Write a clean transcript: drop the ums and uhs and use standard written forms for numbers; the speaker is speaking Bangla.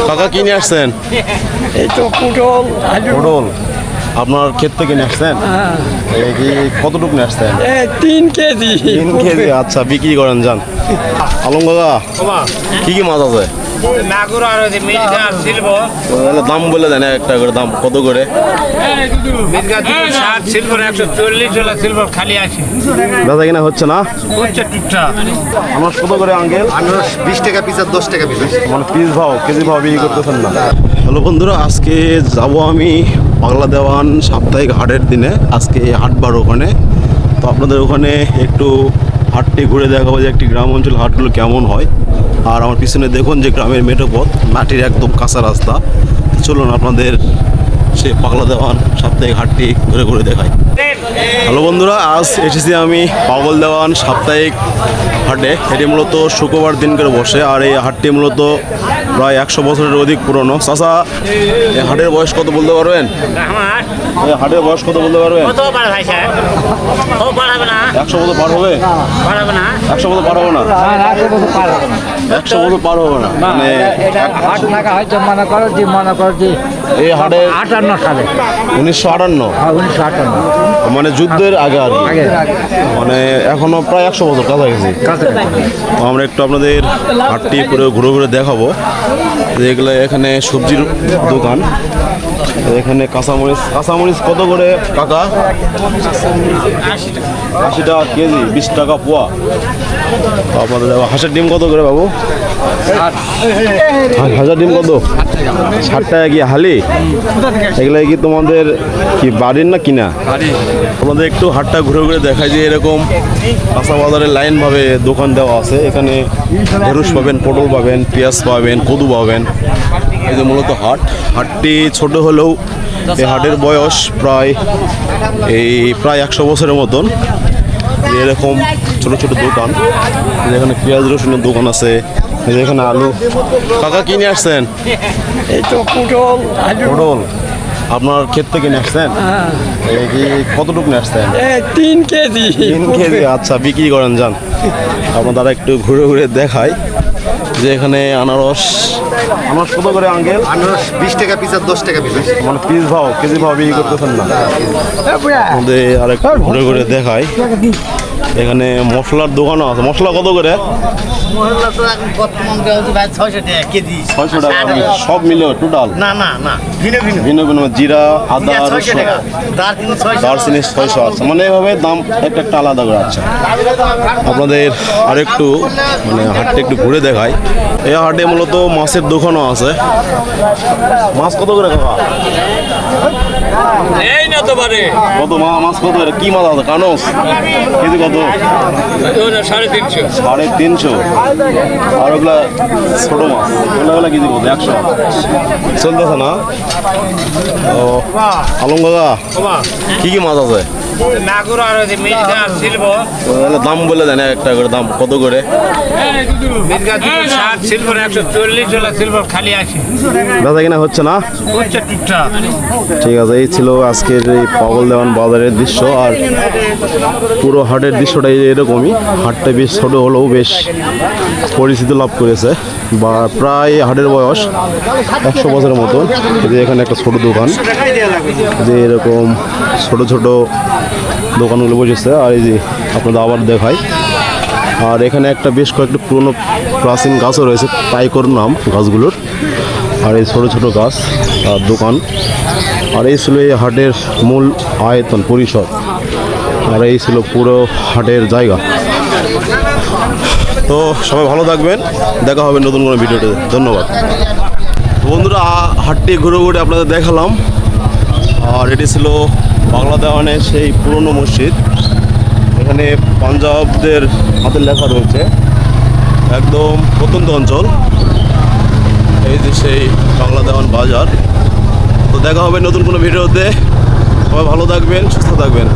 কাকা কিনে আসছেন? এই তো পটল আলু পটল আপনার ক্ষেত থেকে নিয়ে আসছেন? এই কি কতটুকু নিয়ে আসছেন? 3 কেজি। 3 কেজি। আচ্ছা, বিক্রি করেন যান। আলম কাকা, কি কি মাছ আছে? মাগুর আর মির্গা সিলভার তাহলে দাম বলে দেন, একটা করে দাম কত করে? মির্গা 260 সিলভার 140 হলো সিলভার খালি আছে বেচা কিনা হচ্ছে না? হচ্ছে টুকটা আমার কত করে আঙ্কেল? 20 টাকা পিস আর 10 টাকা পিস। মানে পিস ভাও কেজি ভাও বিক্রি করতেছেন না? হ্যালো বন্ধুরা, আজকে যাব আমি পাগলা দেওয়ান সাপ্তাহিক হাটের দিনে। আজকে হাটবার ওখানে, তো আপনাদের ওখানে একটু হাটটি ঘুরে দেখাবো যে একটি গ্রাম অঞ্চল হাটগুলো কেমন হয়। আর আমার পিছনে দেখুন যে গ্রামের মেঠো পথ, মাটির একদম কাঁচা রাস্তা। চলুন আপনাদের সে পাগলা দেওয়ান সাপ্তাহিক হাটটি ঘুরে ঘুরে দেখাই। হ্যালো বন্ধুরা, আজ এসেছি আমি পাগল দেওয়ান সাপ্তাহিক হাটে। এটি মূলত শুক্রবার দিন করে বসে, আর এই হাটটি মূলত প্রায় 100 বছরের অধিক পুরনো। চাচা, এই হাটের বয়স কত বলতে পারবেন? আমার এই হাটের বয়স কত বলতে পারবেন? কত পার ভাই সাহেব ও পারবে না 100 বছর পার হবে? পারবে না 100 বছর পার হবে না? 100 বছর পার হবে না মানে হাট টাকা হয়তো মনে করো যে এই হাটে 58 সালে 1958 1958 মানে যুদ্ধের আগে আর কি। মানে এখনো প্রায় 100 বছর কাছাকাছি। তো আমরা একটু আপনাদের হাটটি পুরো ঘুরে ঘুরে দেখাবো। এগুলো এখানে সবজির দোকান। এখানে কাঁচামরিচ কত করে কাকা? 80 টাকা কেজি, 20 টাকা পোয়া। তো আপনাদের হাঁসের ডিম কত করে বাবু? হাঁসের ডিম কত? 60 টাকা কি হালি? এগুলো কি তোমাদের কি বাড়ির না কিনা? আপনাদের একটু হাটটা ঘুরে ঘুরে দেখায় যে এরকম কাঁচা বাজারের লাইনভাবে দোকান দেওয়া আছে। এখানে ঢেঁড়স পাবেন, পটল পাবেন, পেঁয়াজ পাবেন, কদু পাবেন। এই যে মূলত হাটটি ছোট হলেও এই হাটের বয়স প্রায় 100 বছরের মতন। এরকম ছোট ছোট দোকান, যেখানে পেঁয়াজ রসুনের দোকান আছে, যেখানে আলু। কাকা কিনে আসছেন? এই তো পটল আলু পটল আপনার ক্ষেত থেকে নিয়ে আসছেন? এই কি কতটুকু নিয়ে আসছেন? 3 কেজি। 3 কেজি। আচ্ছা, বিক্রি করেন যান। আপনার দ্বারা একটু ঘুরে ঘুরে দেখাই যে এখানে আনারস কত করে আঙ্কেল? 20 টাকা পিস আর 10 টাকা পিস। মানে পিস ভাও কেজি ভাও বিক্রি করতেছেন না? আমাদের আরেকটু ঘুরে ঘুরে দেখাই। এখানে মশলার দোকানও আছে। মশলা কত করে? মহল্লা তো এখন বর্তমান হচ্ছে ভাই 600 টাকা কেজি 600 টাকা সব মিলে টোটাল? না না না ভিন্ন ভিন্ন ভিন্ন ভিন্ন জিরা, আদা, 600 টাকা দারচিনি 600 আছে। মানে এভাবে দাম একটা একটা আলাদা করে। আচ্ছা, আপনাদের আরেকটু মানে হাটটা একটু ঘুরে দেখাই। এই হাটে মূলত মাছের দোকানও আছে। মাছ কত করে কাকা? এই না তো পারে কত মাছ কত করে? কি মাছ আছে? কানস কেজি কত? 350 350। আর ওগুলা ছোট মাছ, ওগুলা কেজি কত? 100 চলতেছে না? ও আলম কাকা, কি কি মাছ আছে? মাগুর আর মির্গা সিলভার তাহলে দাম বলে দেন, একটা করে দাম কত করে? মির্গা 260 সিলভার 140 হলো সিলভার খালি আছে বেচা কিনা হচ্ছে না? হচ্ছে টুকটা ঠিক আছে, এই ছিল আজকের এই পাগল দেওয়ান বাজারের দৃশ্য। আর পুরো হাটের দৃশ্যটা এরকমই। হাটটা বেশ ছোট হলেও বেশ পরিচিতি লাভ করেছে, বা প্রায় হাটের বয়স 100 বছরের মতন। যে এখানে একটা ছোট দোকান, যে এরকম ছোট ছোট দোকানগুলো বসেছে। আর এই যে আপনাদের আবার দেখাই, আর এখানে একটা বেশ কয়েকটা পুরনো প্রাচীন গাছও রয়েছে, পাইকর নাম গাছগুলোর। আর এই ছোটো ছোটো গাছ আর দোকান। আর এই ছিল এই হাটের মূল আয়তন পরিসর, আর এই ছিল পুরো হাটের জায়গা। তো সবাই ভালো থাকবেন, দেখা হবে নতুন কোনো ভিডিওতে। ধন্যবাদ বন্ধুরা। হাটটি ঘুরে ঘুরে আপনাদের দেখালাম। আর এটি ছিল পাগলা দেওয়ানের সেই পুরনো মসজিদ। এখানে পাঞ্জাবদের হাতের লেখা রয়েছে, একদম প্রত্যন্ত অঞ্চল। এই যে সেই পাগলা দেওয়ান বাজার। তো দেখা হবে নতুন কোনো ভিডিওতে। সবাই ভালো থাকবেন, সুস্থ থাকবেন।